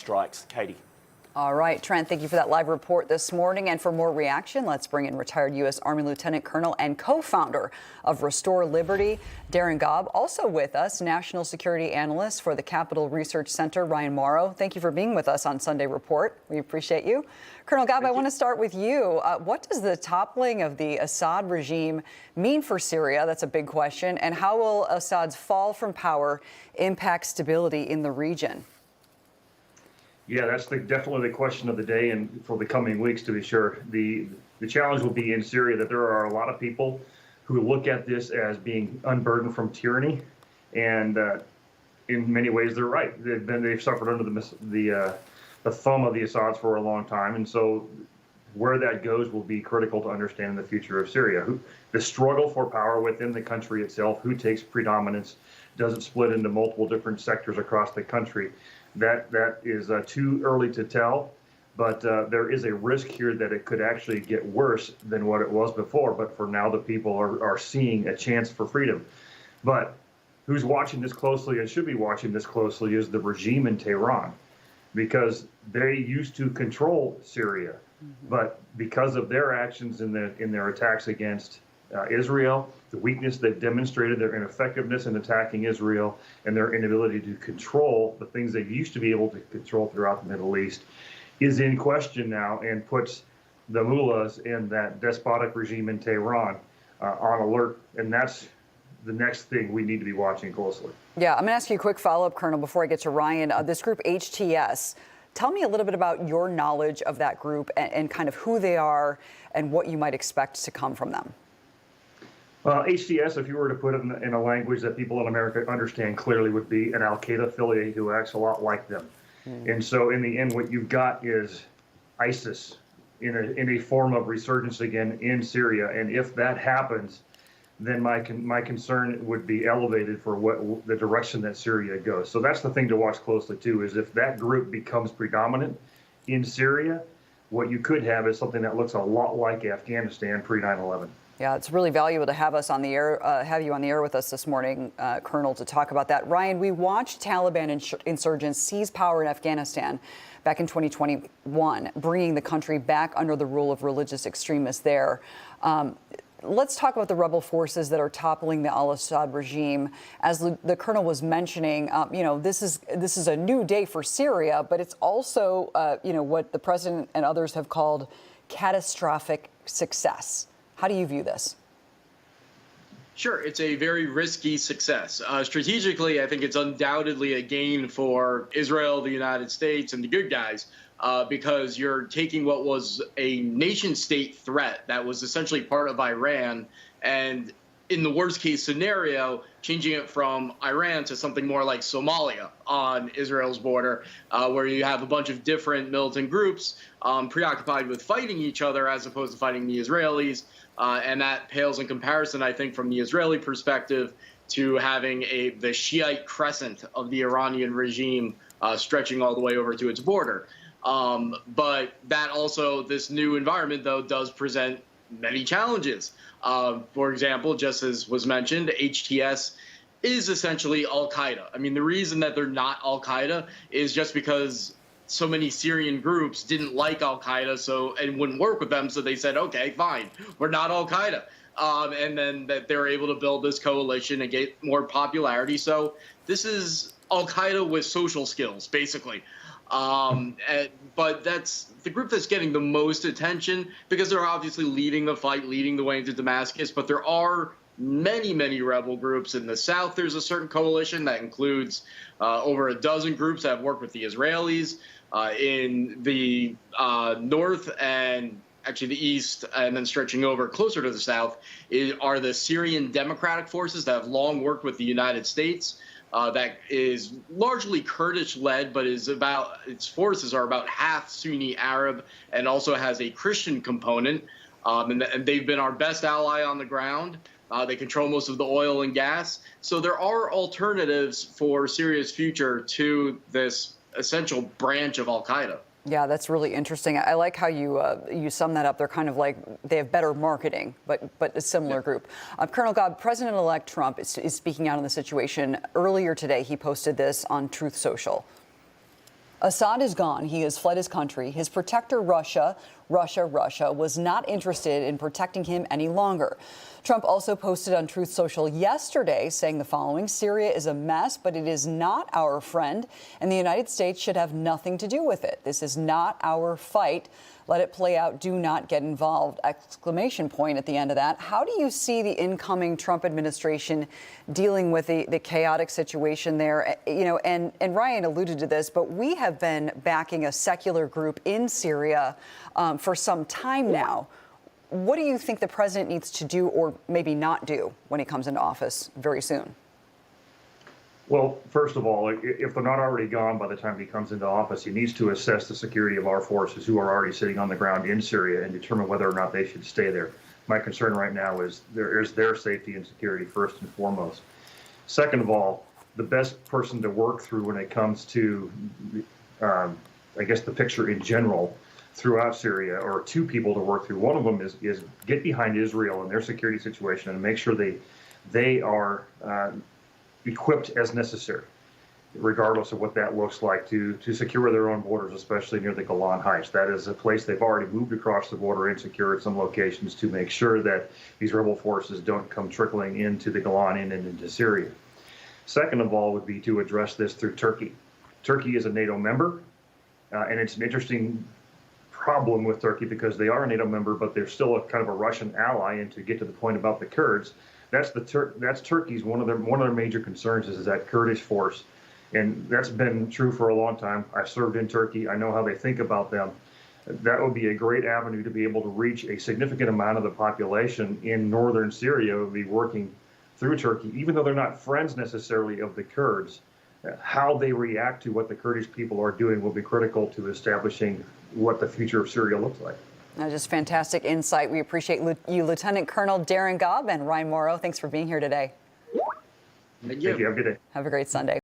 strikes. Katie. All right, Trent, thank you for that live report this morning. And for more reaction, let's bring in retired U.S. Army Lieutenant Colonel and co-founder of Restore Liberty, Darren Gobb. Also with us, national security analyst for the Capital Research Center, Ryan Mauro. Thank you for being with us on Sunday Report. We appreciate you. Colonel Gobb, I want to start with you. What does the toppling of the Assad regime mean for Syria? That's a big question. And how will Assad's fall from power impact stability in the region? Yeah, that's definitely the question of the day, and for the coming weeks, to be sure. The challenge will be in Syria that there are a lot of people who look at this as being unburdened from tyranny, and in many ways they're right. They've suffered under the thumb of the Assads for a long time, and so where that goes will be critical to understanding the future of Syria. The struggle for power within the country itself, who takes predominance, does it split into multiple different sectors across the country? That is too early to tell, but there is a risk here that it could actually get worse than what it was before. But for now, the people are seeing a chance for freedom. But who's watching this closely and should be watching this closely is the regime in Tehran, because they used to control Syria, but because of their actions in their attacks against Israel, the weakness they've demonstrated, their ineffectiveness in attacking Israel, and their inability to control the things they used to be able to control throughout the Middle East, is in question now, and puts the mullahs and that despotic regime in Tehran on alert. And that's the next thing we need to be watching closely. Yeah, I'm going to ask you a quick follow-up, Colonel, before I get to Ryan. This group, HTS, tell me a little bit about your knowledge of that group and kind of who they are and what you might expect to come from them. HTS, if you were to put it in a language that people in America understand clearly, would be an Al-Qaeda affiliate who acts a lot like them. And so in the end, what you've got is ISIS in a form of resurgence again in Syria. And if that happens, then my concern would be elevated for what the direction that Syria goes. So that's the thing to watch closely too, is if that group becomes predominant in Syria, what you could have is something that looks a lot like Afghanistan pre-9/11. Yeah, it's really valuable to have us on the air, have you on the air with us this morning, Colonel, to talk about that. Ryan, we watched Taliban insurgents seize power in Afghanistan back in 2021, bringing the country back under the rule of religious extremists there. Let's talk about the rebel forces that are toppling the al-Assad regime. As the Colonel was mentioning, this is a new day for Syria, but it's also, what the president and others have called catastrophic success. How do you view this? Sure, it's a very risky success. Strategically, I think it's undoubtedly a gain for Israel, the United States, and the good guys, because you're taking what was a nation-state threat that was essentially part of Iran, and in the worst-case scenario, changing it from Iran to something more like Somalia on Israel's border, where you have a bunch of different militant groups preoccupied with fighting each other as opposed to fighting the Israelis. And that pales in comparison, I think, from the Israeli perspective to having the Shiite crescent of the Iranian regime stretching all the way over to its border. But that also, this new environment, though, does present many challenges. For example, just as was mentioned, HTS is essentially Al-Qaeda. I mean, the reason that they're not Al-Qaeda is just because so many Syrian groups didn't like Al-Qaeda and wouldn't work with them, so they said, okay, fine, we're not Al-Qaeda. And then that they're able to build this coalition and get more popularity. So this is Al-Qaeda with social skills, basically. But that's the group that's getting the most attention because they're obviously leading the fight, leading the way into Damascus. But there are many, many rebel groups. In the south, there's a certain coalition that includes over a dozen groups that have worked with the Israelis. In the north and actually the east, and then stretching over closer to the south, are the Syrian Democratic Forces that have long worked with the United States. That is largely Kurdish-led, but its forces are about half Sunni Arab and also has a Christian component. And they've been our best ally on the ground. They control most of the oil and gas. So there are alternatives for Syria's future to this essential branch of Al-Qaeda. Yeah, that's really interesting. I like how you sum that up. They're kind of like, they have better marketing, but a similar group. Colonel Gobb, President-elect Trump is speaking out on the situation. Earlier today, he posted this on Truth Social. Assad is gone. He has fled his country. His protector, Russia, was not interested in protecting him any longer. Trump also posted on Truth Social yesterday saying the following: Syria is a mess, but it is not our friend, and the United States should have nothing to do with it. This is not our fight. Let it play out. Do not get involved! Exclamation point at the end of that. How do you see the incoming Trump administration dealing with the chaotic situation there? You know, and Ryan alluded to this, but we have been backing a secular group in Syria for some time now. What do you think the president needs to do, or maybe not do, when he comes into office very soon? Well, first of all, if they're not already gone by the time he comes into office, he needs to assess the security of our forces who are already sitting on the ground in Syria and determine whether or not they should stay there. My concern right now is their safety and security first and foremost. Second of all, the best person to work through when it comes to, I guess, the picture in general throughout Syria, or two people to work through. One of them is get behind Israel and their security situation and make sure they are equipped as necessary, regardless of what that looks like, to secure their own borders, especially near the Golan Heights. That is a place they've already moved across the border and secured some locations to make sure that these rebel forces don't come trickling into the Golan and into Syria. Second of all would be to address this through Turkey. Turkey is a NATO member, and it's an interesting problem with Turkey because they are a NATO member, but they're still a kind of a Russian ally. And to get to the point about the Kurds, that's Turkey's one of their major concerns is that Kurdish force, and that's been true for a long time. I've served in Turkey. I know how they think about them. That would be a great avenue to be able to reach a significant amount of the population in northern Syria. Would be working through Turkey, even though they're not friends necessarily of the Kurds. How they react to what the Kurdish people are doing will be critical to establishing what the future of Syria looks like. Just fantastic insight. We appreciate you, Lieutenant Colonel Darren Gobb and Ryan Mauro. Thanks for being here today. Thank you. Have a good day. Have a great Sunday.